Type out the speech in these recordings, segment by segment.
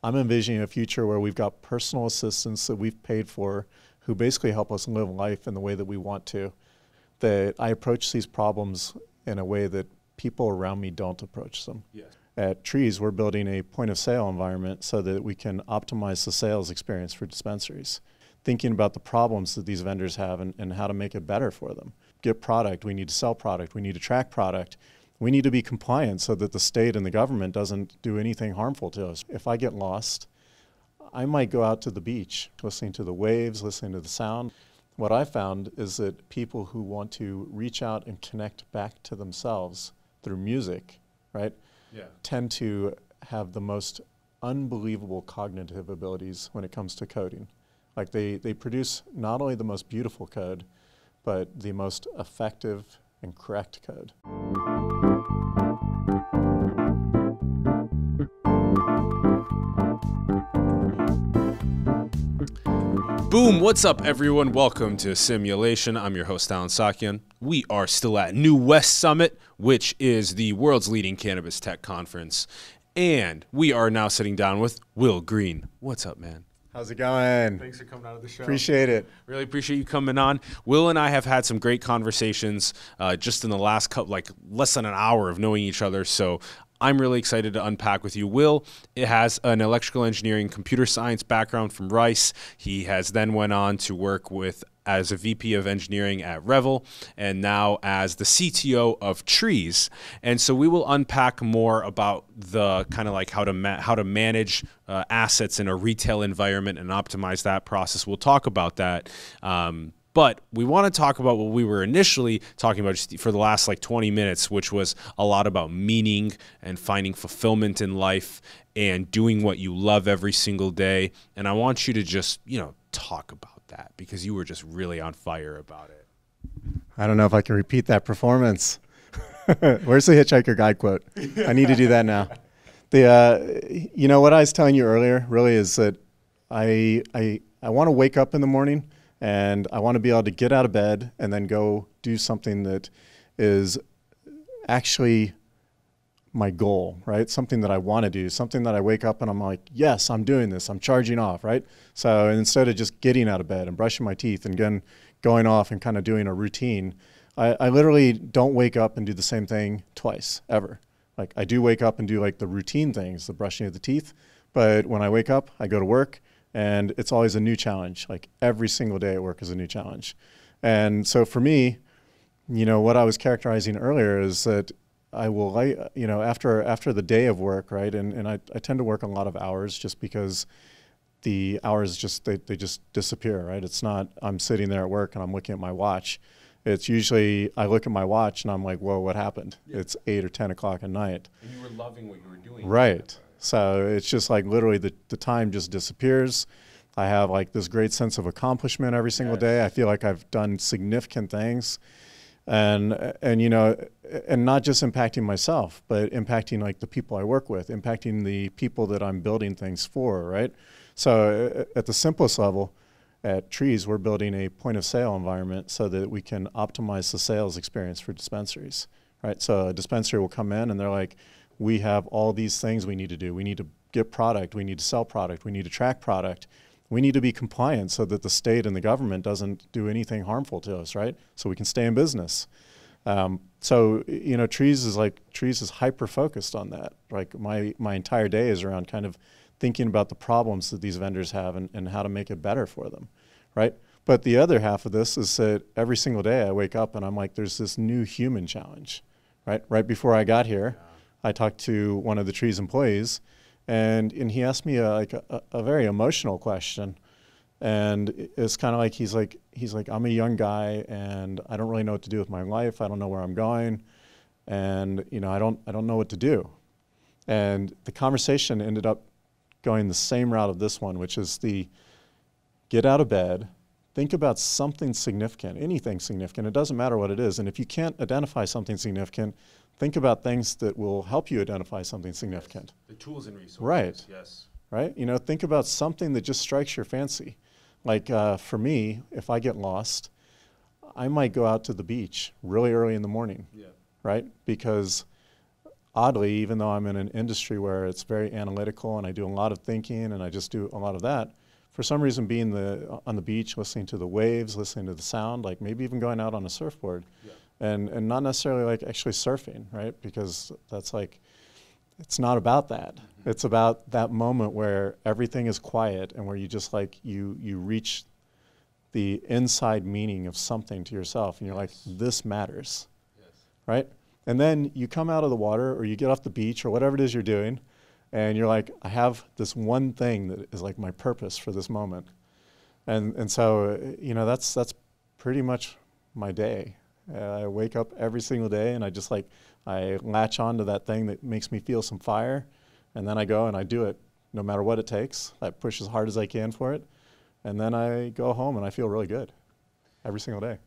I'm envisioning a future where we've got personal assistants that we've paid for who basically help us live life in the way that we want to. That I approach these problems in a way that people around me don't approach them. Yes. At Treez, we're building a point-of-sale environment so that we can optimize the sales experience for dispensaries. Thinking about the problems that these vendors have and how to make it better for them. Get product, we need to sell product, we need to track product. We need to be compliant so that the state and the government doesn't do anything harmful to us. If I get lost, I might go out to the beach, listening to the waves, listening to the sound. What I found is that people who want to reach out and connect back to themselves through music, right, tend to have the most unbelievable cognitive abilities when it comes to coding. Like they produce not only the most beautiful code, but the most effective and correct code. Boom, what's up everyone? Welcome to Simulation. I'm your host, Alan Sakian. We are still at New West Summit, which is the world's leading cannabis tech conference. And we are now sitting down with Will Greene. What's up, man? How's it going? Thanks for coming out of the show. Appreciate it. Really appreciate you coming on. Will and I have had some great conversations just in the last couple, like less than an hour of knowing each other. So I'm really excited to unpack with you. Will, it has an electrical engineering computer science background from Rice. He has then went on to work as a VP of engineering at Revel and now as the CTO of Treez. And so we will unpack more about the kind of like how to manage assets in a retail environment and optimize that process. We'll talk about that. But we want to talk about what we were initially talking about just for the last like 20 minutes, which was a lot about meaning and finding fulfillment in life and doing what you love every single day. And I want you to just, talk about that because you were just really on fire about it. I don't know if I can repeat that performance. Where's the Hitchhiker Guide quote? I need to do that now. What I was telling you earlier really is that I want to wake up in the morning and I want to be able to get out of bed and then go do something that is actually my goal, right? Something that I want to do, something that I wake up and I'm like, yes, I'm doing this, I'm charging off, right? So instead of just getting out of bed and brushing my teeth and again going off and kind of doing a routine, I literally don't wake up and do the same thing twice, ever. Like I do wake up and do like the routine things, the brushing of the teeth, but when I wake up, I go to work, and it's always a new challenge. Like every single day at work is a new challenge. And so for me, what I was characterizing earlier is that I will, after the day of work, right? And I tend to work a lot of hours just because the hours they just disappear, right? It's not, I'm sitting there at work and I'm looking at my watch. It's usually, I look at my watch and I'm like, whoa, what happened? Yeah. It's 8 or 10 o'clock at night. And you were loving what you were doing. Right. So it's just like literally the time just disappears. I have like this great sense of accomplishment every single day. I feel like I've done significant things and not just impacting myself, but impacting like the people I work with, impacting the people that I'm building things for, right? So at the simplest level, at Treez, we're building a point of sale environment so that we can optimize the sales experience for dispensaries, right? So a dispensary will come in and they're like, we have all these things we need to do. We need to get product. We need to sell product. We need to track product. We need to be compliant so that the state and the government doesn't do anything harmful to us, right? So we can stay in business. Treez is hyper-focused on that. Like my entire day is around kind of thinking about the problems that these vendors have and how to make it better for them, right? But the other half of this is that every single day I wake up and I'm like, there's this new human challenge, right? Right before I got here, I talked to one of the Treez employees, and he asked me a very emotional question, and it's kind of like he's like I'm a young guy and I don't really know what to do with my life. I don't know where I'm going, and I don't know what to do. And the conversation ended up going the same route of this one, which is the get out of bed, think about something significant, anything significant. It doesn't matter what it is, and if you can't identify something significant, think about things that will help you identify something significant. Yes. The tools and resources. Right. Yes. Right? Think about something that just strikes your fancy. Like for me, if I get lost, I might go out to the beach really early in the morning. Yeah. Right? Because oddly, even though I'm in an industry where it's very analytical and I do a lot of thinking and I just do a lot of that, for some reason being on the beach, listening to the waves, listening to the sound, like maybe even going out on a surfboard, and not necessarily like actually surfing, right? Because that's like, it's not about that. It's about that moment where everything is quiet and where you just like, you reach the inside meaning of something to yourself and you're like, this matters, right? And then you come out of the water or you get off the beach or whatever it is you're doing and you're like, I have this one thing that is like my purpose for this moment. And so, you know, that's pretty much my day. I wake up every single day and I just like, I latch on to that thing that makes me feel some fire, and then I go and I do it no matter what it takes. I push as hard as I can for it, and then I go home and I feel really good every single day.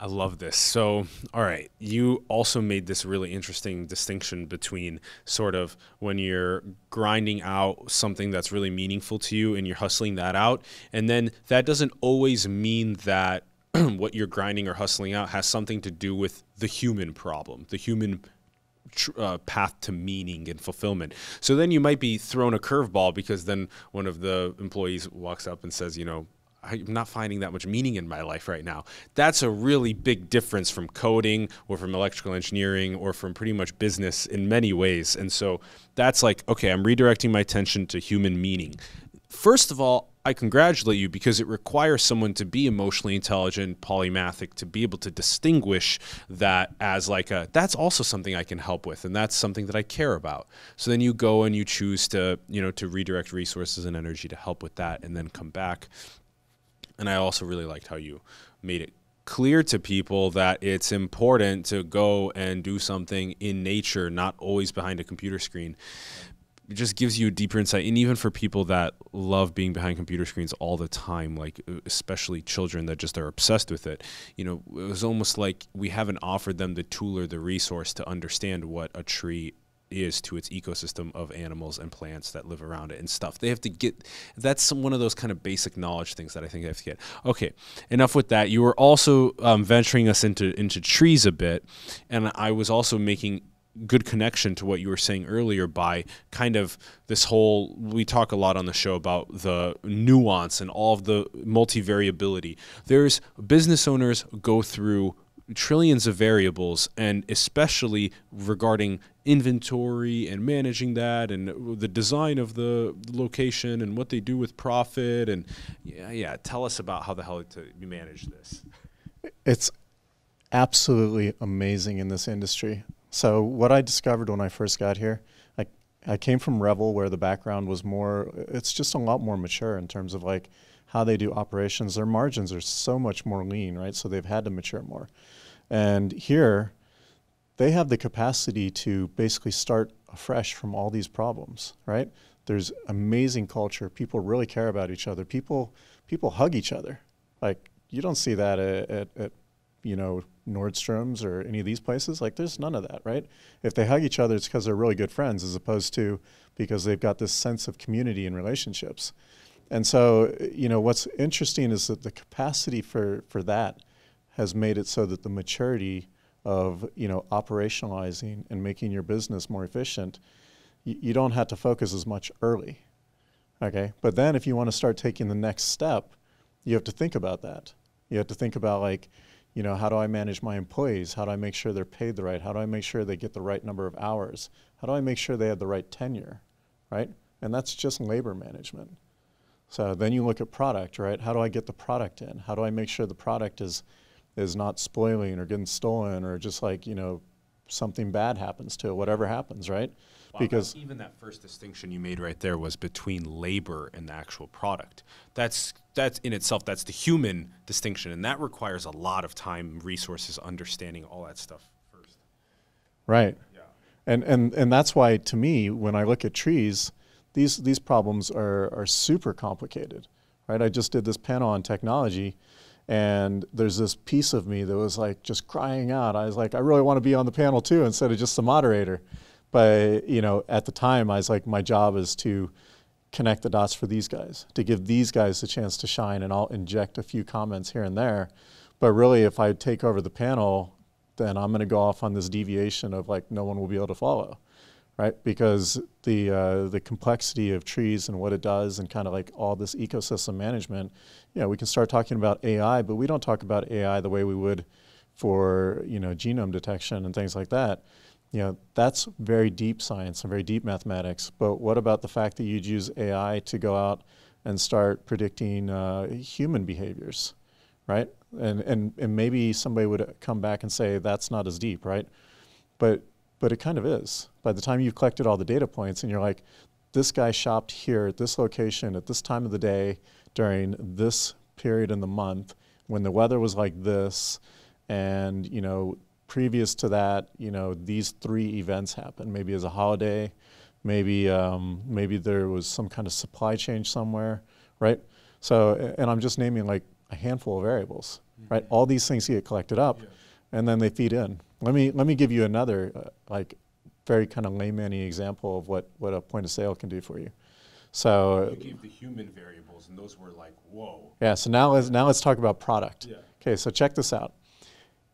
I love this. So, all right, you also made this really interesting distinction between sort of when you're grinding out something that's really meaningful to you and you're hustling that out, and then that doesn't always mean that what you're grinding or hustling out has something to do with the human problem, the human path to meaning and fulfillment. So then you might be thrown a curveball because then one of the employees walks up and says, you know, I'm not finding that much meaning in my life right now. That's a really big difference from coding or from electrical engineering or from pretty much business in many ways. And so that's like, okay, I'm redirecting my attention to human meaning. First of all, I congratulate you because it requires someone to be emotionally intelligent, polymathic, to be able to distinguish that as like that's also something I can help with, and that's something that I care about. So then you go and you choose to, you know, to redirect resources and energy to help with that and then come back. And I also really liked how you made it clear to people that it's important to go and do something in nature, not always behind a computer screen. It just gives you a deeper insight. And even for people that love being behind computer screens all the time, like especially children that just are obsessed with it, you know, it was almost like we haven't offered them the tool or the resource to understand what a tree is to its ecosystem of animals and plants that live around it and stuff. They have to get, that's one of those kind of basic knowledge things that I think they have to get. Okay, enough with that. You were also venturing us into trees a bit, and I was also making good connection to what you were saying earlier by kind of this whole, we talk a lot on the show about the nuance and all of the multivariability. There's business owners go through trillions of variables, and especially regarding inventory and managing that and the design of the location and what they do with profit. And yeah, tell us about how the hell to manage this. It's absolutely amazing in this industry. So what I discovered when I first got here, I came from Revel, where the background was more, it's just a lot more mature in terms of like how they do operations. Their margins are so much more lean, right? So they've had to mature more. And here, they have the capacity to basically start afresh from all these problems, right? There's amazing culture. People really care about each other. People hug each other. Like, you don't see that at you know, Nordstrom's or any of these places. Like, there's none of that, right? If they hug each other, it's because they're really good friends, as opposed to because they've got this sense of community and relationships. And so, you know, what's interesting is that the capacity for that has made it so that the maturity of, you know, operationalizing and making your business more efficient, you don't have to focus as much early, okay? But then if you want to start taking the next step, you have to think about that. You have to think about, like, you know, how do I manage my employees? How do I make sure they're paid the right? How do I make sure they get the right number of hours? How do I make sure they have the right tenure, right? And that's just labor management. So then you look at product, right? How do I get the product in? How do I make sure the product is not spoiling or getting stolen, or just like, you know, something bad happens to it, whatever happens, right? Wow, because even that first distinction you made right there was between labor and the actual product. That's in itself, that's the human distinction, and that requires a lot of time, resources, understanding all that stuff first. Right. Yeah. And that's why, to me, when I look at trees, these problems are super complicated, right? I just did this panel on technology, and there's this piece of me that was like just crying out. I was like, I really want to be on the panel too, instead of just the moderator. But, you know, at the time, I was like, my job is to connect the dots for these guys, to give these guys the chance to shine, and I'll inject a few comments here and there. But really, if I take over the panel, then I'm going to go off on this deviation of like no one will be able to follow, right? Because the complexity of trees and what it does and kind of like all this ecosystem management, you know, we can start talking about AI, but we don't talk about AI the way we would for, you know, genome detection and things like that. You know, that's very deep science and very deep mathematics. But what about the fact that you'd use AI to go out and start predicting human behaviors, right? And maybe somebody would come back and say that's not as deep, right? But it kind of is. By the time you've collected all the data points and you're like, this guy shopped here at this location at this time of the day during this period in the month when the weather was like this, and, you know, previous to that, you know, these 3 events happened. Maybe as a holiday, maybe maybe there was some kind of supply chain somewhere, right? So, and I'm just naming like a handful of variables, right? All these things get collected up, and then they feed in. Let me give you another like very kind of layman-y example of what a point of sale can do for you. So you gave the human variables, and those were like, whoa. Yeah. So now let's talk about product. Yeah. Okay. So check this out.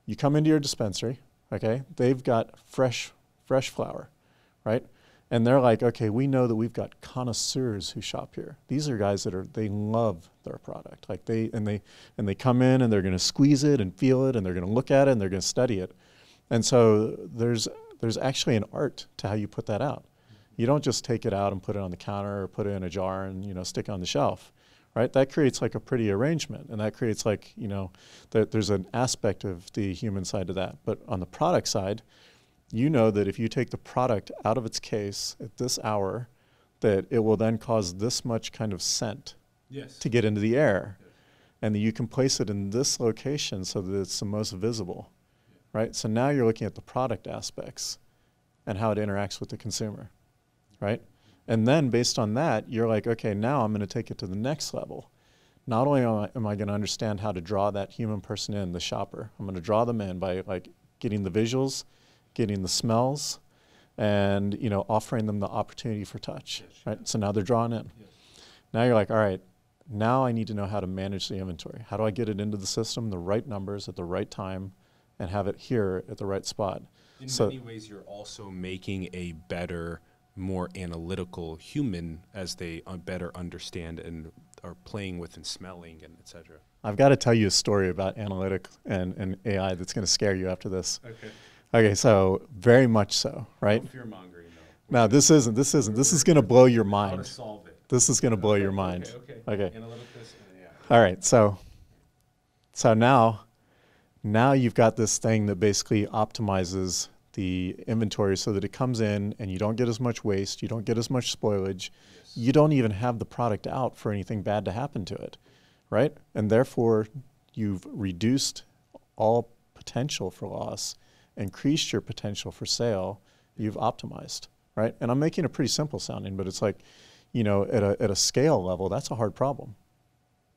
You come into your dispensary, okay? They've got fresh flower, right? And they're like, okay, we know that we've got connoisseurs who shop here. These are guys that they love their product. Like they come in and they're going to squeeze it and feel it and they're going to look at it and they're going to study it. And so there's actually an art to how you put that out. You don't just take it out and put it on the counter or put it in a jar and, you know, stick it on the shelf. Right, that creates like a pretty arrangement, and that creates like, you know, there's an aspect of the human side to that. But on the product side, you know that if you take the product out of its case at this hour, that it will then cause this much kind of scent to get into the air, and that you can place it in this location so that it's the most visible, right? So now you're looking at the product aspects and how it interacts with the consumer, right? And then based on that, you're like, okay, now I'm going to take it to the next level. Not only am I going to understand how to draw that human person in, the shopper, I'm going to draw them in by like getting the visuals, getting the smells, and, you know, offering them the opportunity for touch, right? So now they're drawn in. Now you're like, all right, now I need to know how to manage the inventory. How do I get it into the system, the right numbers at the right time, and have it here at the right spot? In many ways, you're also making a better, more analytical human as they better understand and are playing with and smelling and et cetera. I've got to tell you a story about analytic and AI that's going to scare you after this. Okay. Okay, so very much so, right? No fear-mongering, though. No, this isn't. This is going to blow your mind. How to solve it. This is going to blow your mind. Okay. Okay. Analyticus and AI. All right, so now you've got this thing that basically optimizes the inventory so that it comes in and you don't get as much waste, you don't get as much spoilage, you don't even have the product out for anything bad to happen to it, right? And therefore, you've reduced all potential for loss, increased your potential for sale, you've optimized, right? And I'm making it pretty simple sounding, but it's like, you know, at a scale level, that's a hard problem.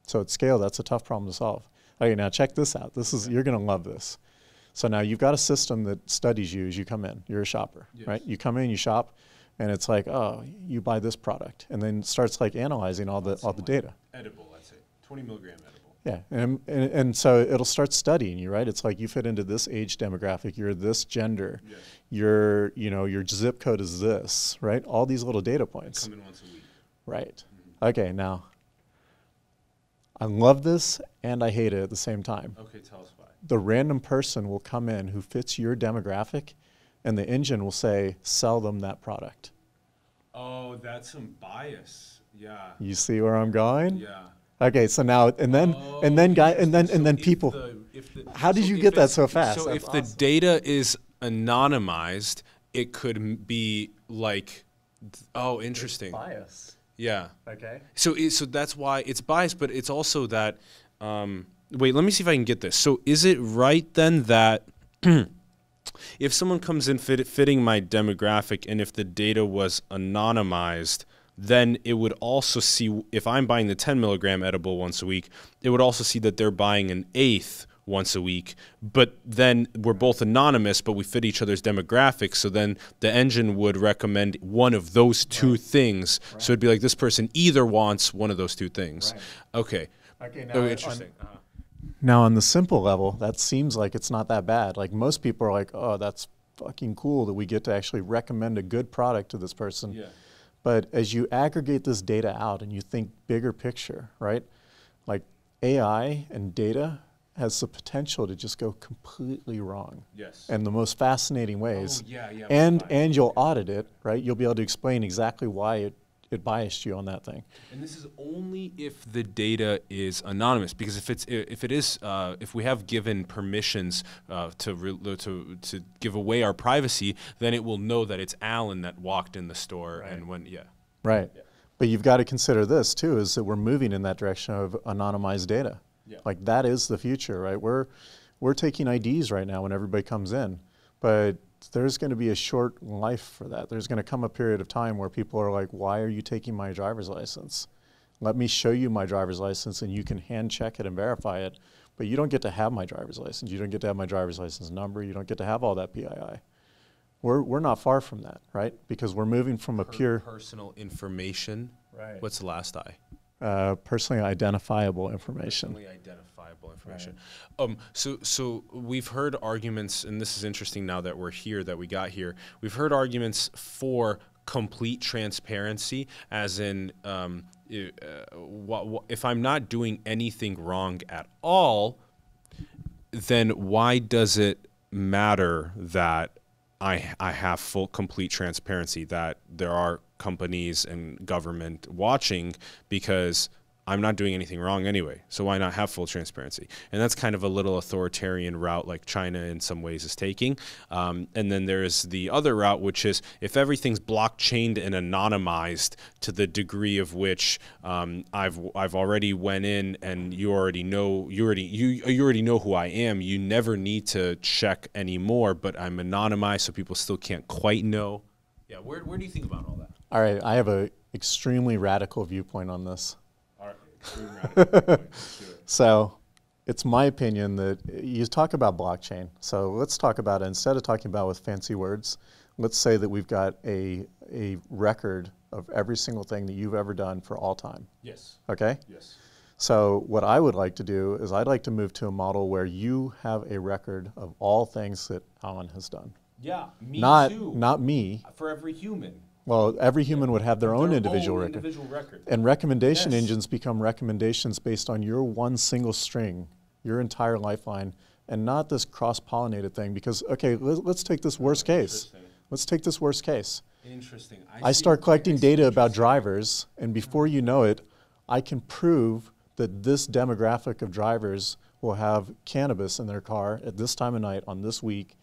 So at scale, that's a tough problem to solve. Okay, now check this out. You're gonna love this. So now you've got a system that studies you as you come in. You're a shopper, right? You come in, you shop, and it's like, oh, you buy this product, and then starts like analyzing all the data. Edible, let's say, 20 milligram edible. Yeah, and so it'll start studying you, right? It's like you fit into this age demographic, you're this gender, your zip code is this, right? All these little data points. Come in once a week. Right. Okay, now I love this and I hate it at the same time. Okay, tell us why. The random person will come in who fits your demographic, and the engine will say, sell them that product. Oh, that's some bias. Yeah. You see where I'm going? Yeah. Okay, so now and then people. How did you get that so fast? So that's if awesome. the data is anonymized, it could be like, oh, interesting. It's bias. Yeah. Okay. So that's why it's biased, but it's also that. Wait, let me see if I can get this. So is it right then that if someone comes in fitting my demographic, and if the data was anonymized, then it would also see, if I'm buying the 10 milligram edible once a week, it would also see that they're buying an eighth once a week. But then we're both anonymous, but we fit each other's demographics. So then the engine would recommend one of those two things. Right. So it'd be like this person either wants one of those two things. Right. Okay. Okay. Now, interesting. Now, on the simple level, that seems like it's not that bad. Like most people are like, oh, that's fucking cool that we get to actually recommend a good product to this person. Yeah. But as you aggregate this data out and you think bigger picture, right? Like AI and data has the potential to just go completely wrong. Yes. And the most fascinating ways. Oh, yeah. And you'll audit it, right? You'll be able to explain exactly why it biased you on that thing. And this is only if the data is anonymous, because if we have given permissions to give away our privacy, then it will know that it's Alan that walked in the store and when Right. Yeah. But you've got to consider this too, is that we're moving in that direction of anonymized data. Yeah. Like that is the future, right? We're taking IDs right now when everybody comes in, but there's going to be a short life for that. There's going to come a period of time where people are like, why are you taking my driver's license? Let me show you my driver's license and you can hand check it and verify it, but you don't get to have my driver's license. You don't get to have my driver's license number. You don't get to have all that PII. We're not far from that, right? Because we're moving from a pure personal information. Right. What's the last I? Personally identifiable information. Personally identifiable information. Right. So we've heard arguments, and this is interesting now that we're here, that we got here. We've heard arguments for complete transparency, as in if I'm not doing anything wrong at all, then why does it matter that I have full, complete transparency, that there are companies and government watching, because I'm not doing anything wrong anyway. So why not have full transparency? And that's kind of a little authoritarian route like China in some ways is taking. And then there's the other route, which is if everything's blockchained and anonymized to the degree of which I've already went in and you already know who I am. You never need to check anymore, but I'm anonymized so people still can't quite know. Yeah, where do you think about all that? All right, I have an extremely radical viewpoint on this. So it's my opinion that you talk about blockchain. So let's talk about it, instead of talking about with fancy words, let's say that we've got a record of every single thing that you've ever done for all time. Yes. Okay? Yes. So what I would like to do is I'd like to move to a model where you have a record of all things that Alan has done. Yeah, me too. Not me. For every human. Well, every human would have their own individual record. And recommendation engines become recommendations based on your one single string, your entire lifeline, and not this cross-pollinated thing. Because, okay, let's take this worst case. Let's take this worst case. Interesting. I start collecting data about drivers, and before you know it, I can prove that this demographic of drivers will have cannabis in their car at this time of night on this week.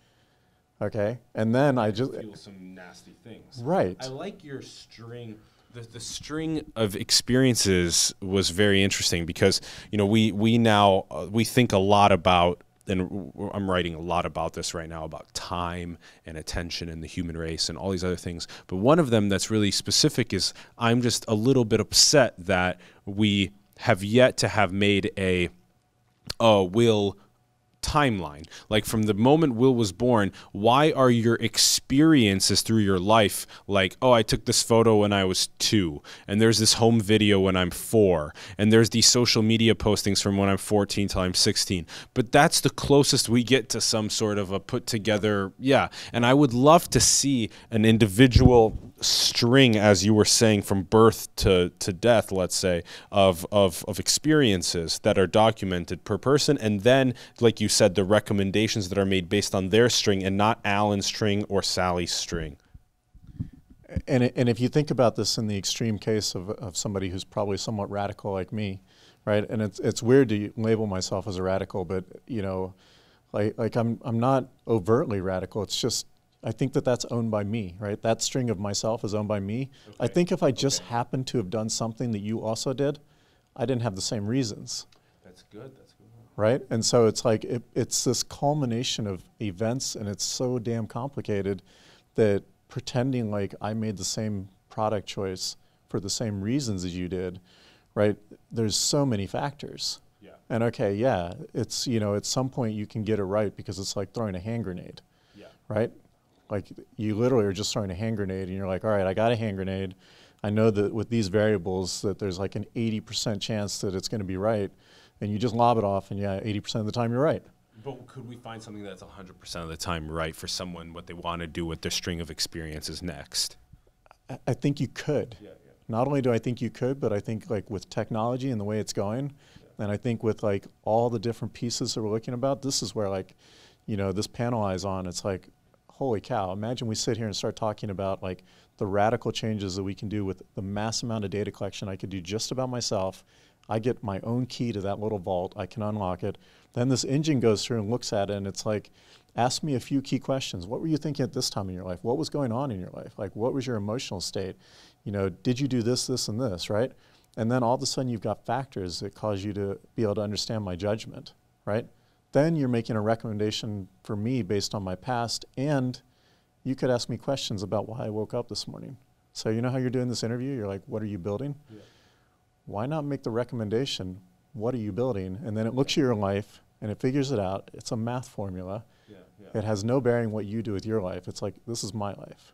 Okay, and then I just feel some nasty things. Right. I like your string. The string of experiences was very interesting because we now think a lot about, and I'm writing a lot about this right now, about time and attention and the human race and all these other things. But one of them that's really specific is I'm just a little bit upset that we have yet to have made a Will timeline. Like from the moment Will was born, why are your experiences through your life like, oh, I took this photo when I was 2, and there's this home video when I'm 4, and there's these social media postings from when I'm 14 till I'm 16. But that's the closest we get to some sort of a put together, and I would love to see an individual string, as you were saying, from birth to death, let's say, of experiences that are documented per person, and then, like you said, the recommendations that are made based on their string and not Alan's string or Sally's string. And if you think about this in the extreme case of somebody who's probably somewhat radical like me, right? And it's weird to label myself as a radical, but like I'm not overtly radical. It's just I think that's owned by me, right? That string of myself is owned by me. Okay. I think if I just happened to have done something that you also did, I didn't have the same reasons. That's good. Right? And so it's like, it's this culmination of events, and it's so damn complicated that pretending like I made the same product choice for the same reasons as you did, right? There's so many factors. Yeah. And okay, it's, at some point you can get it right because it's like throwing a hand grenade, right? Like you literally are just throwing a hand grenade and you're like, all right, I got a hand grenade. I know that with these variables that there's like an 80% chance that it's going to be right. and you just lob it off, and yeah, 80% of the time you're right. But could we find something that's 100% of the time right for someone, what they want to do with their string of experiences next? I think you could. Yeah, yeah. Not only do I think you could, but I think like with technology and the way it's going, and I think with like all the different pieces that we're looking about, this is where like, you know, this panel I was on, it's like, holy cow, imagine we sit here and start talking about like the radical changes that we can do with the mass amount of data collection I could do just about myself. I get my own key to that little vault, I can unlock it. Then this engine goes through and looks at it, and it's like, ask me a few key questions. What were you thinking at this time in your life? What was going on in your life? Like, what was your emotional state? You know, did you do this, this, and this, right? And then all of a sudden you've got factors that cause you to be able to understand my judgment, right? Then you're making a recommendation for me based on my past, and you could ask me questions about why I woke up this morning. So you know how you're doing this interview? You're like, what are you building? Yeah. Why not make the recommendation, what are you building? And then it looks at your life, and it figures it out. It's a math formula. Yeah, yeah. It has no bearing what you do with your life. It's like, this is my life,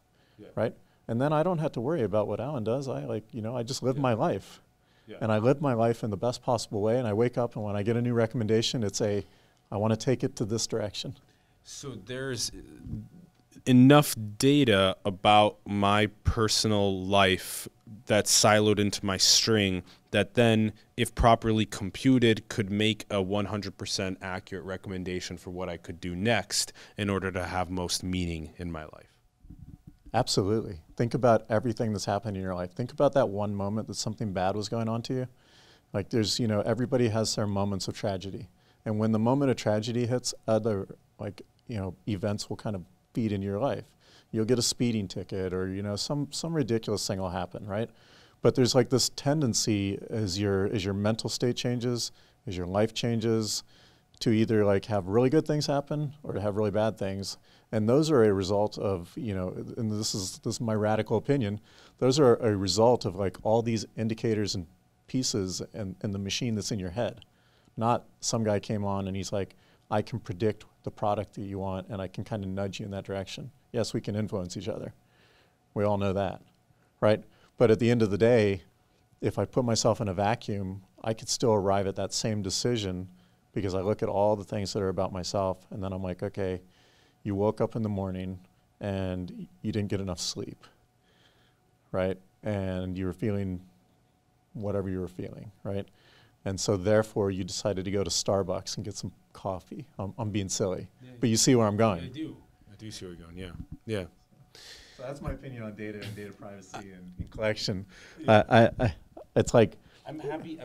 right? And then I don't have to worry about what Alan does. I just live my life. Yeah. And I live my life in the best possible way, and I wake up, and when I get a new recommendation, it's I want to take it to this direction. So there's enough data about my personal life that's siloed into my string that then, if properly computed, could make a 100% accurate recommendation for what I could do next in order to have most meaning in my life. Absolutely. Think about everything that's happened in your life. Think about that one moment that something bad was going on to you. Like there's, you know, everybody has their moments of tragedy. And when the moment of tragedy hits, other, like, you know, events will kind of feed in your life. You'll get a speeding ticket, or, you know, some ridiculous thing will happen, right? But there's like this tendency as your mental state changes, as your life changes, to either like have really good things happen or to have really bad things. And those are a result of, you know, and this is my radical opinion, those are a result of like all these indicators and pieces and the machine that's in your head. Not some guy came on and he's like, I can predict the product that you want and I can kind of nudge you in that direction. Yes, we can influence each other. We all know that, right? But at the end of the day, if I put myself in a vacuum, I could still arrive at that same decision because I look at all the things that are about myself, and then I'm like, okay, you woke up in the morning and you didn't get enough sleep, right? And you were feeling whatever you were feeling, right? And so therefore you decided to go to Starbucks and get some coffee. I'm being silly, yeah, but you see where I'm going. Yeah, I do see where you're going, yeah. Yeah. So that's my opinion on data and data privacy and collection. Yeah. It's like, I'm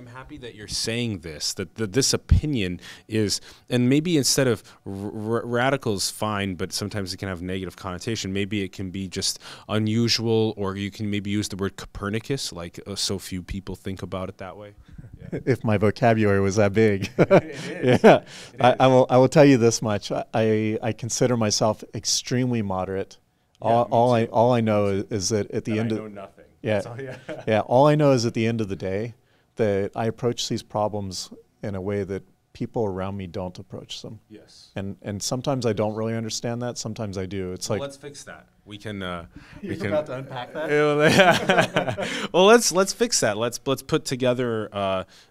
happy that you're saying this, that this opinion is, and maybe instead of radical is fine, but sometimes it can have negative connotation. Maybe it can be just unusual, or you can maybe use the word Copernicus, like so few people think about it that way. Yeah. If my vocabulary was that big. It is. Yeah. I will tell you this much. I consider myself extremely moderate. Yeah, all I know is that at the end of nothing. Yeah, all, yeah. Yeah. All I know is at the end of the day that I approach these problems in a way that people around me don't approach them. Yes. And sometimes I don't really understand that. Sometimes I do. It's well, like, let's fix that. We can. You're about to unpack that. Well, let's fix that. Let's put together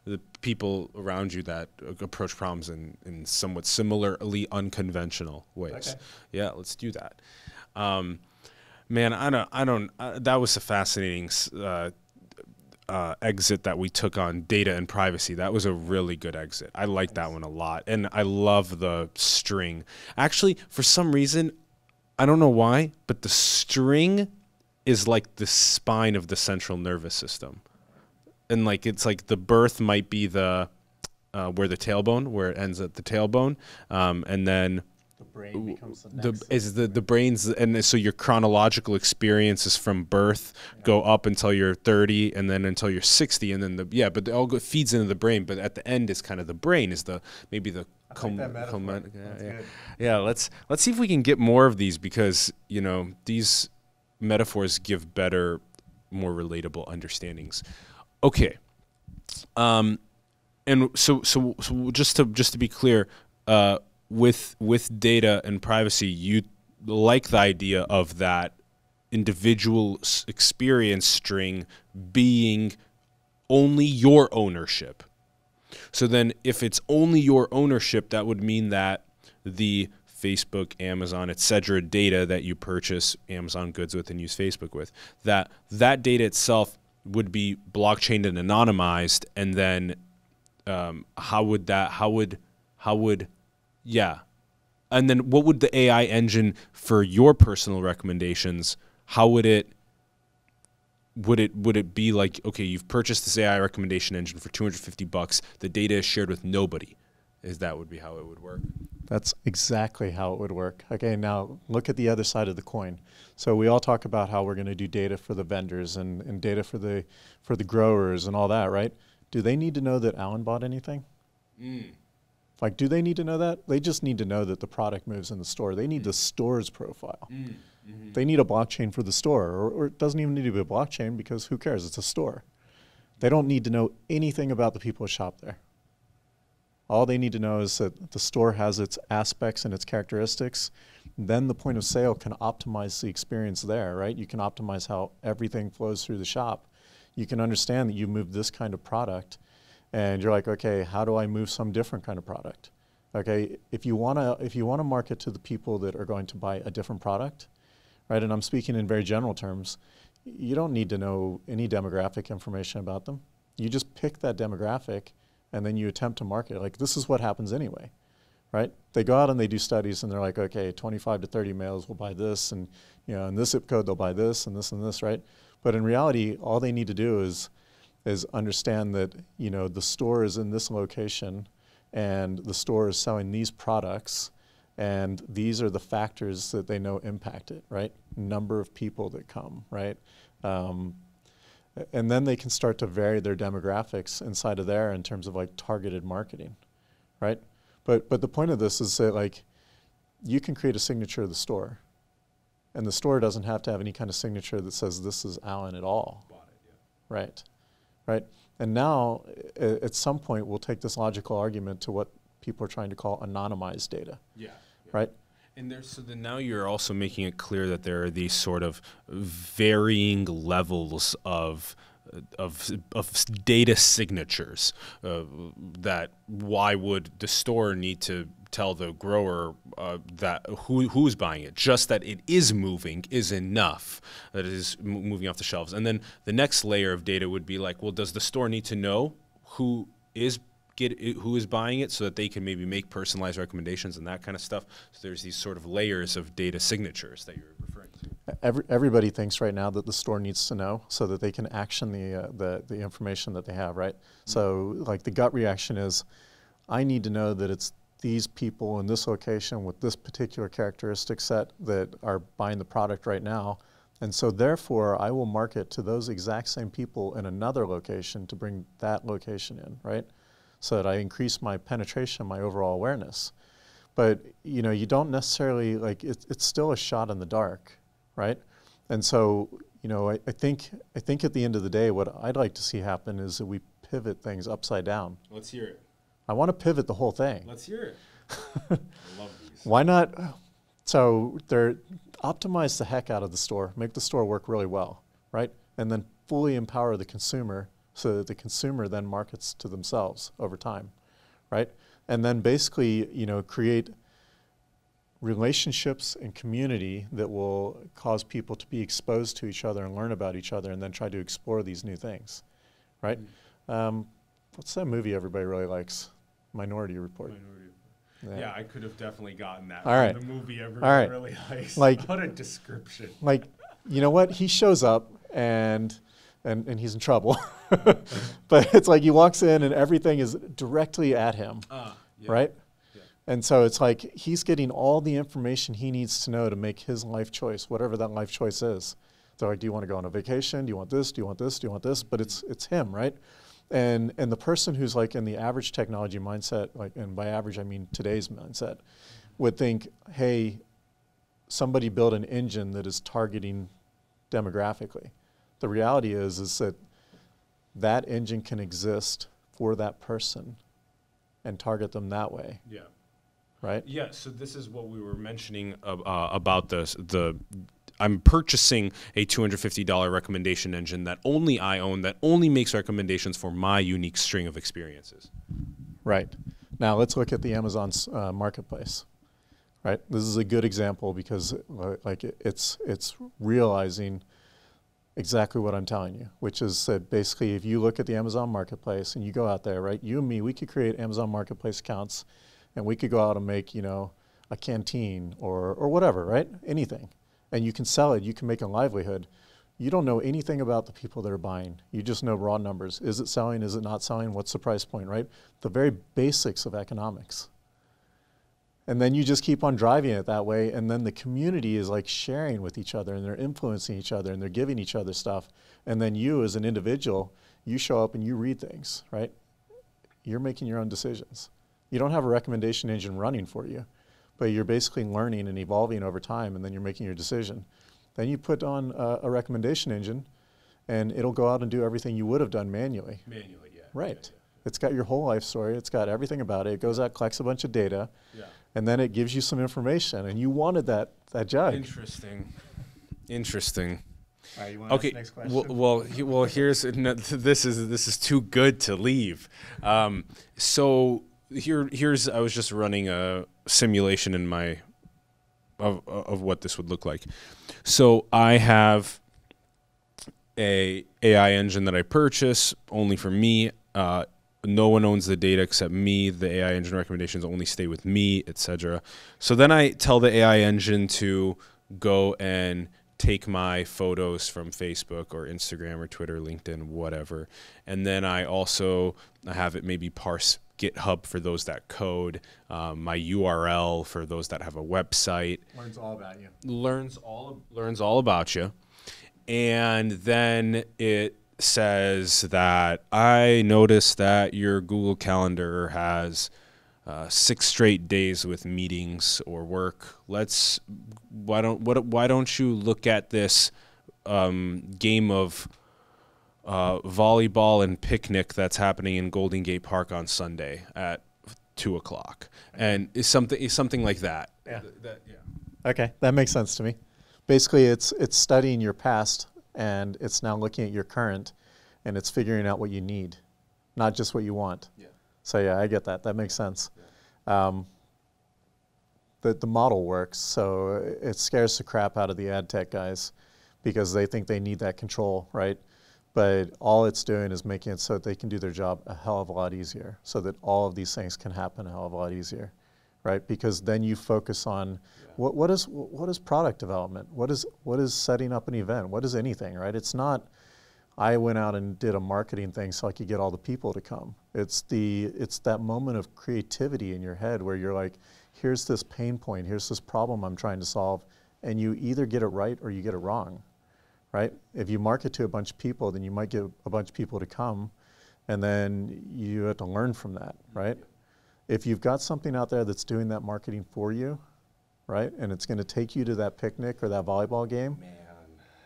the people around you that approach problems in somewhat similarly unconventional ways. Okay. Yeah, let's do that. Man, that was a fascinating exit that we took on data and privacy. That was a really good exit. I like that one a lot. And I love the string. Actually, for some reason, I don't know why, but the string is like the spine of the central nervous system. And like, it's like the birth might be the, where the tailbone, where it ends at the tailbone. And then the brain becomes the next. The brain's, and so your chronological experiences from birth go up until you're 30 and then until you're 60, and then but it all feeds into the brain, but at the end is kind of the brain is maybe the yeah. Let's see if we can get more of these, because you know these metaphors give better, more relatable understandings. Okay. And so just to be clear, with data and privacy, you like the idea of that individual experience string being only your ownership. So then if it's only your ownership, that would mean that the Facebook, Amazon, etc. data that you purchase Amazon goods with and use Facebook with, that data itself would be blockchained and anonymized, and then and then what would the AI engine for your personal recommendations, how would it be like, okay, you've purchased this AI recommendation engine for $250, the data is shared with nobody? That would be how it would work? That's exactly how it would work. Okay, now look at the other side of the coin. So we all talk about how we're going to do data for the vendors and data for the growers and all that, right? Do they need to know that Alan bought anything? Like, do they need to know that? They just need to know that the product moves in the store. They need the store's profile. They need a blockchain for the store, or it doesn't even need to be a blockchain, because who cares? It's a store. They don't need to know anything about the people who shop there. All they need to know is that the store has its aspects and its characteristics. Then the point of sale can optimize the experience there, right? You can optimize how everything flows through the shop. You can understand that you move this kind of product, and you're like, okay, how do I move some different kind of product? Okay, if you wanna market to the people that are going to buy a different product, right? And I'm speaking in very general terms. You don't need to know any demographic information about them. You just pick that demographic, and then you attempt to market. Like, this is what happens anyway, right? They go out and they do studies, and they're like, okay, 25 to 30 males will buy this, and in this zip code they'll buy this and this, right? But in reality, all they need to do is understand that the store is in this location, and the store is selling these products, and these are the factors that they know impact it, right? Number of people that come, right? And then they can start to vary their demographics inside of there in terms of like targeted marketing, right? But the point of this is that, like, you can create a signature of the store, and the store doesn't have to have any kind of signature that says this is Alan at all. Bought it, yeah. Right, right. And now at some point we'll take this logical argument to what people are trying to call anonymized data. Yeah. Right. And so then now you're also making it clear that there are these sort of varying levels of data signatures. That why would the store need to tell the grower that who's buying it? Just that it is moving is enough. That it is moving off the shelves. And then the next layer of data would be like, well, does the store need to know who is buying it, so that they can maybe make personalized recommendations and that kind of stuff? So there's these sort of layers of data signatures that you're referring to. Everybody thinks right now that the store needs to know so that they can action the information that they have, right? So like the gut reaction is, I need to know that it's these people in this location with this particular characteristic set that are buying the product right now. And so therefore I will market to those exact same people in another location to bring that location in, right? So that I increase my penetration, my overall awareness. But you don't necessarily, like, it's still a shot in the dark, right? And so I think at the end of the day, what I'd like to see happen is that we pivot things upside down. Let's hear it. I want to pivot the whole thing. Let's hear it. I love these. Why not? So they're optimize the heck out of the store, make the store work really well, right? And then fully empower the consumer, so that the consumer then markets to themselves over time, right? And then basically, create relationships and community that will cause people to be exposed to each other and learn about each other, and then try to explore these new things, right? What's that movie everybody really likes? Minority Report. Yeah, I could have definitely gotten that from the movie everybody really likes. Like, what a description. Like, you know what? He shows up and he's in trouble. But it's like he walks in and everything is directly at him, right? Yeah. And so it's like he's getting all the information he needs to know to make his life choice, whatever that life choice is. So like, do you want to go on a vacation? Do you want this? Do you want this? Do you want this? But it's him, right? And the person who's like in the average technology mindset, like, and by average I mean today's mindset, would think, hey, somebody built an engine that is targeting demographically. The reality is that that engine can exist for that person and target them that way. Yeah. Right? Yeah, so this is what we were mentioning about this. I'm purchasing a $250 recommendation engine that only I own, that only makes recommendations for my unique string of experiences. Right. Now let's look at the Amazon's marketplace. Right. This is a good example because like it's realizing exactly what I'm telling you, which is that basically if you look at the Amazon marketplace and you go out there, right, you and me, we could create Amazon marketplace accounts and we could go out and make, you know, a canteen or whatever, right? Anything. And you can sell it, you can make a livelihood. You don't know anything about the people that are buying. You just know raw numbers. Is it selling? Is it not selling? What's the price point, right? The very basics of economics. And then you just keep on driving it that way, and then the community is like sharing with each other, and they're influencing each other, and they're giving each other stuff. And then you as an individual, you show up and you read things, right? You're making your own decisions. You don't have a recommendation engine running for you, but you're basically learning and evolving over time, and then you're making your decision. Then you put on a recommendation engine, and it'll go out and do everything you would have done manually. Manually, yeah. Right. Yeah. It's got your whole life story. It's got everything about it. It goes out, collects a bunch of data. Yeah. And then it gives you some information, and you wanted that jug. Interesting. All right, you want to ask the next question? Well, here's no, this is too good to leave. So here's I was just running a simulation in my of what this would look like. So I have a AI engine that I purchase only for me. No one owns the data except me. The AI engine recommendations only stay with me, etc. So then I tell the AI engine to go and take my photos from Facebook or Instagram or Twitter, LinkedIn, whatever. And then I also have it maybe parse GitHub for those that code, my URL for those that have a website. Learns all about you. Learns all about you. And then it says that I noticed that your Google Calendar has 6 straight days with meetings or work. Why don't you look at this game of volleyball and picnic that's happening in Golden Gate Park on Sunday at 2:00, and it's something like that. Yeah. Okay, that makes sense to me. Basically, it's studying your past, and it's now looking at your current, and it's figuring out what you need, not just what you want. Yeah. So yeah, I get that. That makes sense. Yeah. The model works, so it scares the crap out of the ad tech guys because they think they need that control, right? But all it's doing is making it so that they can do their job a hell of a lot easier, so that all of these things can happen a hell of a lot easier, right? Because then you focus on what is product development? What is setting up an event? What is anything, right? It's not I went out and did a marketing thing so I could get all the people to come. It's that moment of creativity in your head where you're like, here's this pain point, here's this problem I'm trying to solve, and you either get it right or you get it wrong, right? If you market to a bunch of people, then you might get a bunch of people to come, and then you have to learn from that, right? If you've got something out there that's doing that marketing for you, right, and it's going to take you to that picnic or that volleyball game,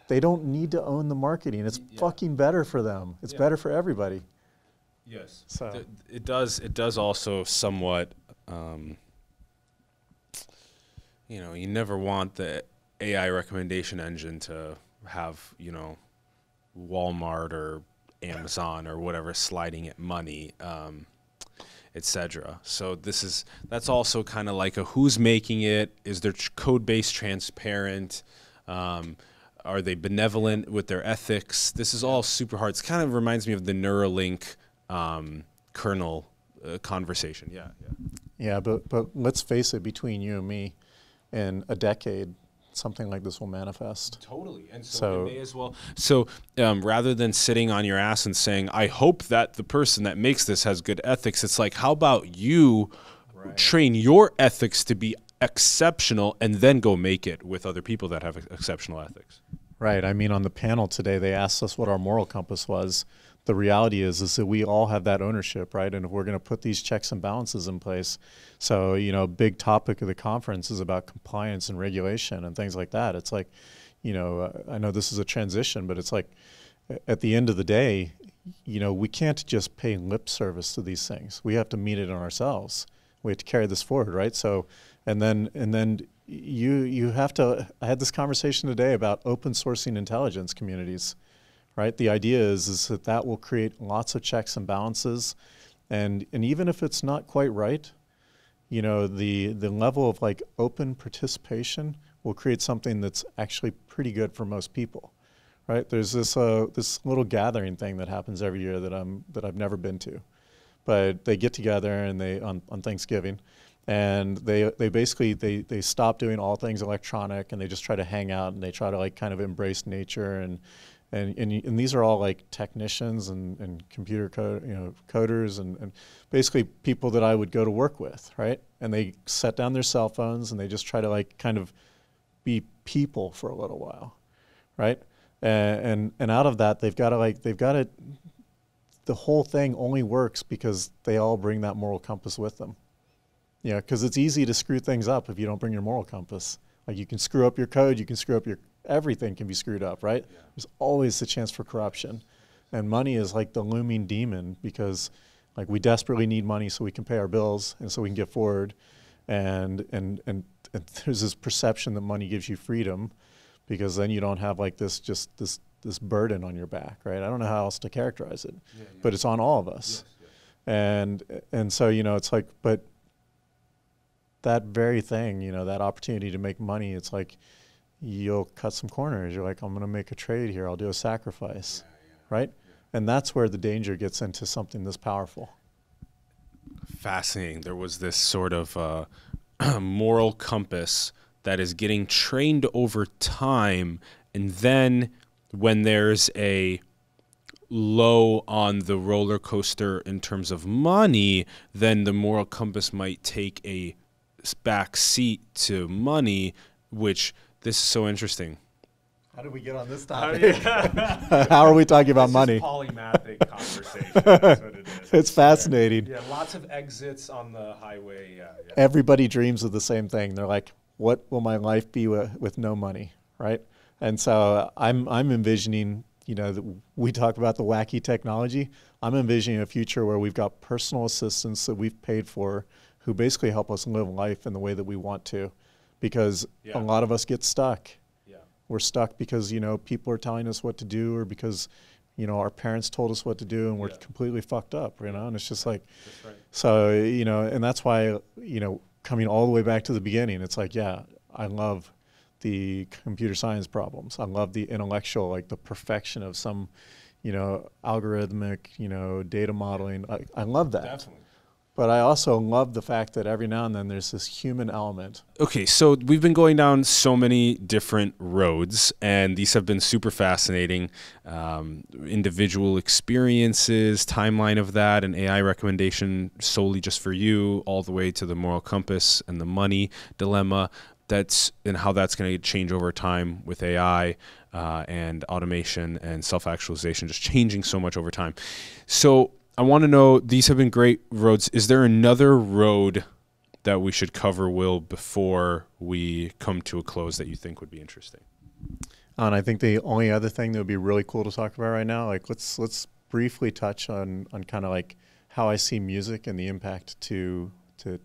they don't need to own the marketing. It's fucking better for them. It's better for everybody. Yes. So it does also somewhat, you never want the AI recommendation engine to have, Walmart or Amazon or whatever sliding at money, etc. So that's also kind of like a who's making it? Is their code base transparent? Are they benevolent with their ethics? This is all super hard. It kind of reminds me of the Neuralink kernel conversation. Yeah, but let's face it, between you and me, in a decade, something like this will manifest. Totally, and so it may as well. So rather than sitting on your ass and saying, I hope that the person that makes this has good ethics, it's like, how about you train your ethics to be exceptional and then go make it with other people that have exceptional ethics. Right. I mean, on the panel today, they asked us what our moral compass was. The reality is that we all have that ownership, right? And if we're going to put these checks and balances in place, so, a big topic of the conference is about compliance and regulation and things like that. It's like, I know this is a transition, but it's like at the end of the day, we can't just pay lip service to these things. We have to meet it on ourselves. We have to carry this forward, right? So, and then you have to, I had this conversation today about open sourcing intelligence communities, right? The idea is that that will create lots of checks and balances. And even if it's not quite right, you know, the level of like open participation will create something that's actually pretty good for most people, right? There's this this little gathering thing that happens every year that I've never been to, but they get together and they on Thanksgiving, and they basically they stop doing all things electronic and they just try to hang out and they try to like kind of embrace nature and these are all like technicians and computer coders and basically people that I would go to work with, right? And they set down their cell phones and they just try to like kind of be people for a little while, right? And out of that they've got to the whole thing only works because they all bring that moral compass with them. You know, because it's easy to screw things up if you don't bring your moral compass. Like you can screw up your code, you can screw up your everything can be screwed up, right? Yeah. There's always the chance for corruption. And money is like the looming demon because like we desperately need money so we can pay our bills and so we can get forward. And there's this perception that money gives you freedom because then you don't have like this burden on your back, right? I don't know how else to characterize it, but it's on all of us. Yes. And so, you know, it's like, but that very thing, you know, that opportunity to make money, it's like, you'll cut some corners. You're like, I'm going to make a trade here. I'll do a sacrifice, right? Yeah. And that's where the danger gets into something this powerful. Fascinating. There was this sort of moral compass that is getting trained over time. And then when there's a low on the roller coaster in terms of money, then the moral compass might take a back seat to money, which... This is so interesting. How did we get on this topic? How are we talking about money? It's a polymathic conversation. That's what it is. It's fascinating. Yeah, lots of exits on the highway. Yeah. Everybody dreams of the same thing. They're like, what will my life be with no money, right? And so I'm envisioning, you know, we talk about the wacky technology. I'm envisioning a future where we've got personal assistants that we've paid for who basically help us live life in the way that we want to. Because a lot of us get stuck. Yeah. We're stuck because, you know, people are telling us what to do or because, you know, our parents told us what to do and we're completely fucked up, you know, and it's just like, so, you know, and that's why, you know, coming all the way back to the beginning, it's like, yeah, I love the computer science problems. I love the intellectual, like the perfection of some, you know, algorithmic, you know, data modeling. I love that. Definitely. But I also love the fact that every now and then there's this human element. Okay, so we've been going down so many different roads, and these have been super fascinating. Individual experiences, timeline of that, an AI recommendation solely just for you, all the way to the moral compass and the money dilemma. And how that's going to change over time with AI and automation and self-actualization, just changing so much over time. So I want to know, these have been great roads. Is there another road that we should cover, Will, before we come to a close that you think would be interesting? And I think the only other thing that would be really cool to talk about right now, like let's briefly touch on kind of like how I see music and the impact to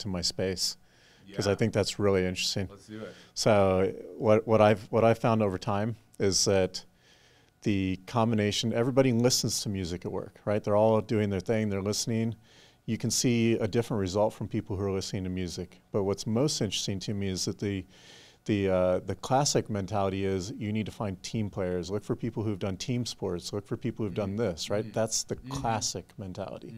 my space, because I think that's really interesting. Let's do it. So what I've found over time is that the combination, everybody listens to music at work, right? They're all doing their thing, they're listening. You can see a different result from people who are listening to music. But what's most interesting to me is that the classic mentality is you need to find team players, look for people who've done team sports, look for people who've done this, right? That's the classic mentality.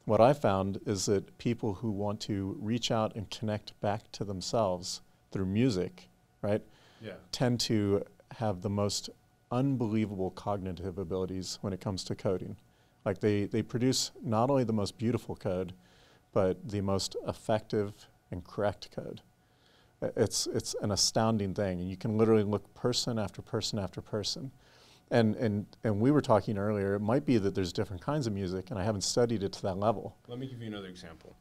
What I found is that people who want to reach out and connect back to themselves through music, right, tend to have the most unbelievable cognitive abilities when it comes to coding. Like they produce not only the most beautiful code, but the most effective and correct code. It's an astounding thing, and you can literally look person after person after person. And we were talking earlier, it might be that there's different kinds of music, and I haven't studied it to that level. Let me give you another example.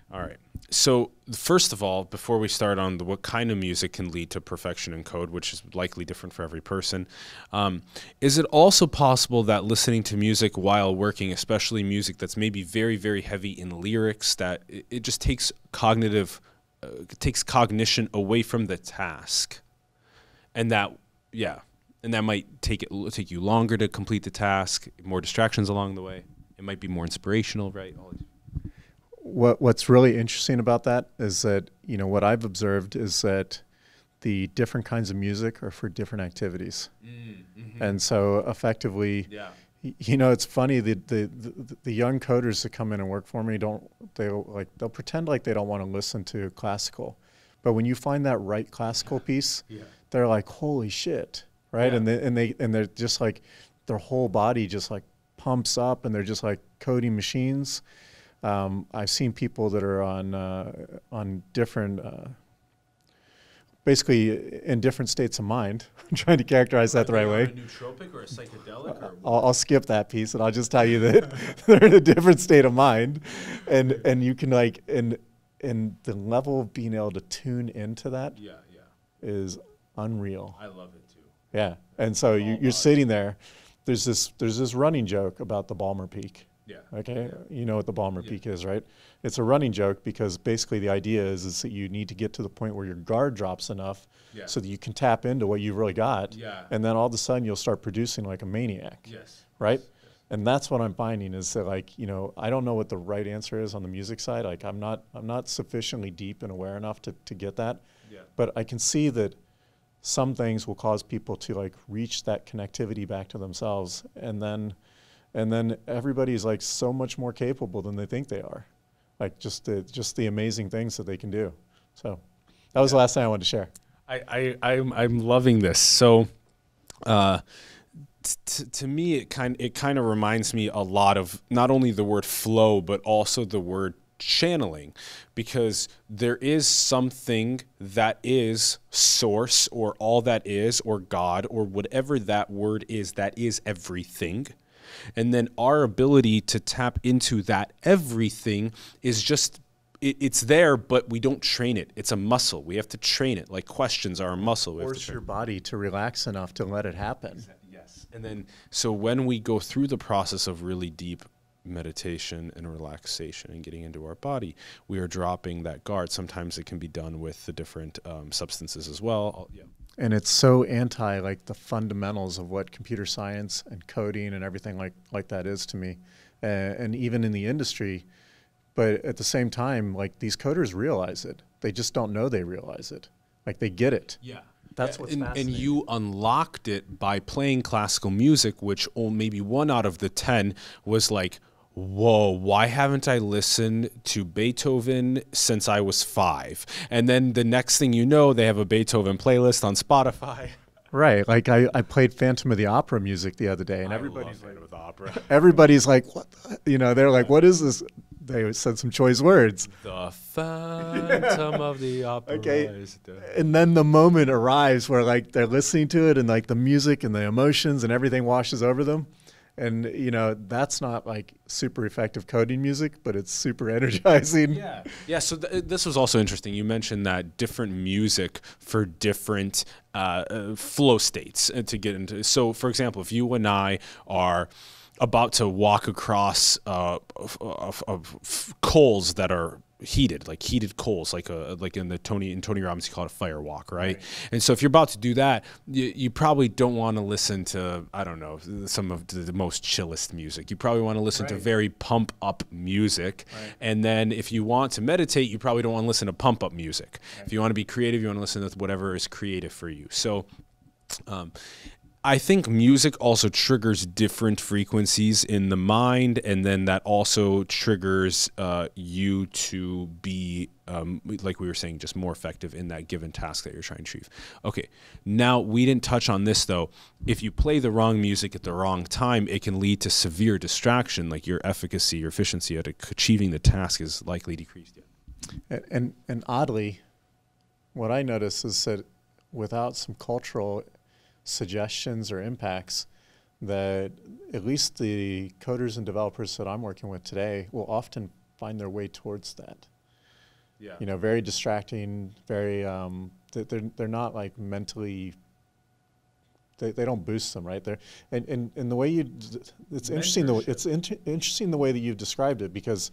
All right. So first of all, before we start on what kind of music can lead to perfection in code, which is likely different for every person, is it also possible that listening to music while working, especially music that's maybe very, very heavy in lyrics, that it just takes cognitive takes cognition away from the task, and that might take you longer to complete the task, more distractions along the way. It might be more inspirational, right? What's really interesting about that is that, you know, what I've observed is that the different kinds of music are for different activities. Mm-hmm. And so effectively, you know, it's funny, the young coders that come in and work for me, they'll pretend like they don't want to listen to classical. But when you find that right classical piece, they're like, holy shit, right? Yeah. And they're just like, their whole body just like pumps up, and they're just like coding machines. I've seen people that are on different, basically in different states of mind. I'm trying to characterize that the right way. A nootropic or a psychedelic? Or I'll skip that piece, and I'll just tell you that they're in a different state of mind, and you can like, and the level of being able to tune into that is unreal. I love it too. Yeah, and so you're sitting there. There's this running joke about the Ballmer Peak. Yeah. Okay. Yeah. You know what the Ballmer Peak is, right? It's a running joke because basically the idea is that you need to get to the point where your guard drops enough so that you can tap into what you've really got. Yeah. And then all of a sudden you'll start producing like a maniac. Yes. Right? Yes. And that's what I'm finding is that, like, you know, I don't know what the right answer is on the music side. Like I'm not sufficiently deep and aware enough to get that. Yeah. But I can see that some things will cause people to like reach that connectivity back to themselves, and then everybody's like so much more capable than they think they are, like just the amazing things that they can do. So that was the last thing I wanted to share. I'm loving this. So to me, it kind of reminds me a lot of not only the word flow, but also the word channeling, because there is something that is source, or all that is, or God, or whatever that word is, that is everything. And then our ability to tap into that everything is just, it's there, but we don't train it. It's a muscle. We have to train it. Like questions are a muscle. Force your body to relax enough to let it happen. Yes. And then, so when we go through the process of really deep meditation and relaxation and getting into our body, we are dropping that guard. Sometimes it can be done with the different substances as well. And it's so anti like the fundamentals of what computer science and coding and everything like that is to me, and even in the industry. But at the same time, like these coders realize it. They just don't know they realize it. Like they get it. Yeah. That's what's fascinating. And you unlocked it by playing classical music, which maybe 1 out of the 10 was like, whoa, why haven't I listened to Beethoven since I was 5? And then the next thing you know, they have a Beethoven playlist on Spotify. Right. Like I played Phantom of the Opera music the other day, and everybody's like, Phantom of the Opera. Everybody's like, what? You know, they're like, what is this? They said some choice words. The Phantom of the Opera. Okay. And then the moment arrives where like they're listening to it, and like the music and the emotions and everything washes over them. And, you know, that's not like super effective coding music, but it's super energizing. Yeah. Yeah. So this was also interesting. You mentioned that different music for different flow states to get into. So, for example, if you and I are about to walk across coals that are heated, like heated coals, like in Tony Robbins, you call it a fire walk, right? And so if you're about to do that, you probably don't want to listen to, I don't know, some of the most chillest music. You probably want to listen to very pump up music. And then if you want to meditate, you probably don't want to listen to pump up music. If you want to be creative, you want to listen to whatever is creative for you. So I think music also triggers different frequencies in the mind, and then that also triggers you to be, like we were saying, just more effective in that given task that you're trying to achieve. Okay, now we didn't touch on this though. If you play the wrong music at the wrong time, it can lead to severe distraction, like your efficacy, your efficiency at achieving the task is likely decreased. And oddly, what I notice is that without some cultural suggestions or impacts, that at least the coders and developers that I'm working with today will often find their way towards that. Yeah. You know, very distracting, very, they're not like mentally, they don't boost them, right? And the way it's interesting, interesting the way that you've described it, because,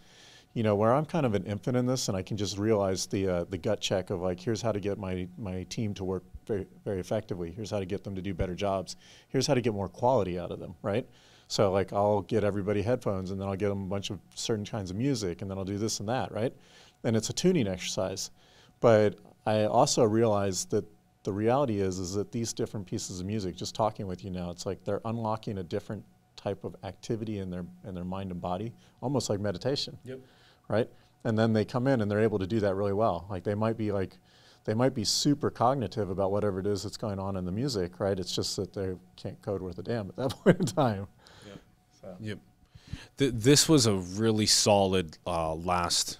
you know, where I'm kind of an infant in this, and I can just realize the gut check of like, here's how to get my team to work very, very effectively. Here's how to get them to do better jobs. Here's how to get more quality out of them, right? So like, I'll get everybody headphones, and then I'll get them a bunch of certain kinds of music, and then I'll do this and that, right? And it's a tuning exercise. But I also realize that the reality is that these different pieces of music, just talking with you now, it's like they're unlocking a different type of activity in their mind and body, almost like meditation. Yep. Right? And then they come in and they're able to do that really well. Like they might be super cognitive about whatever it is that's going on in the music, right? It's just that they can't code worth a damn at that point in time. Yep. So. Yep. This was a really solid last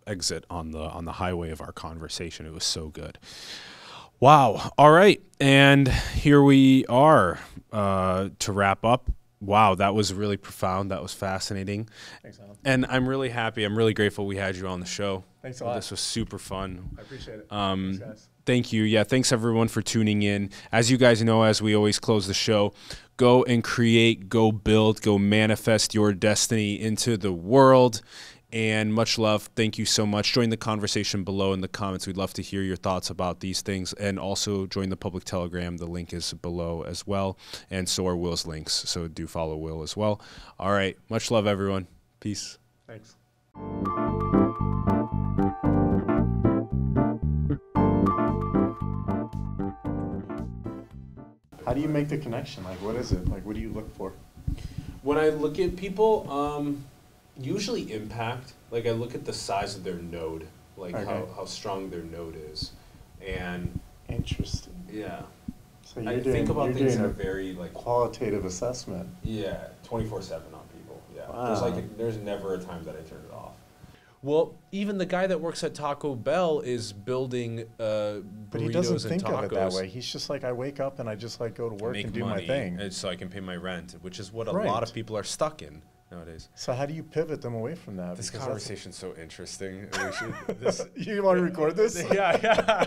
exit on the highway of our conversation. It was so good. Wow. All right. And here we are to wrap up. Wow, that was really profound. That was fascinating. Thanks, Alan. And I'm really happy. I'm really grateful we had you on the show. Thanks a lot. This was super fun. I appreciate it. Thanks, guys. Thank you. Yeah, thanks everyone for tuning in. As you guys know, as we always close the show, go and create, go build, go manifest your destiny into the world. And much love. Thank you so much. Join the conversation below in the comments. We'd love to hear your thoughts about these things. And also join the public Telegram. The link is below as well. And so are Will's links. So do follow Will as well. All right. Much love, everyone. Peace. Thanks. How do you make the connection? Like, what is it? Like, what do you look for? When I look at people, usually impact. Like I look at the size of their node, like okay. how strong their node is, and interesting. Yeah. So I think about things in a very like qualitative assessment. Yeah, 24/7 on people. Yeah. Wow. There's never a time that I turn it off. Well, even the guy that works at Taco Bell is building burritos but he doesn't think and tacos. of it that way. He's just like, I wake up and I just like go to work and do my thing. And so I can pay my rent, which is what a Right. lot of people are stuck in nowadays. So how do you pivot them away from that? This Because conversation's so interesting. you want to record this? Yeah.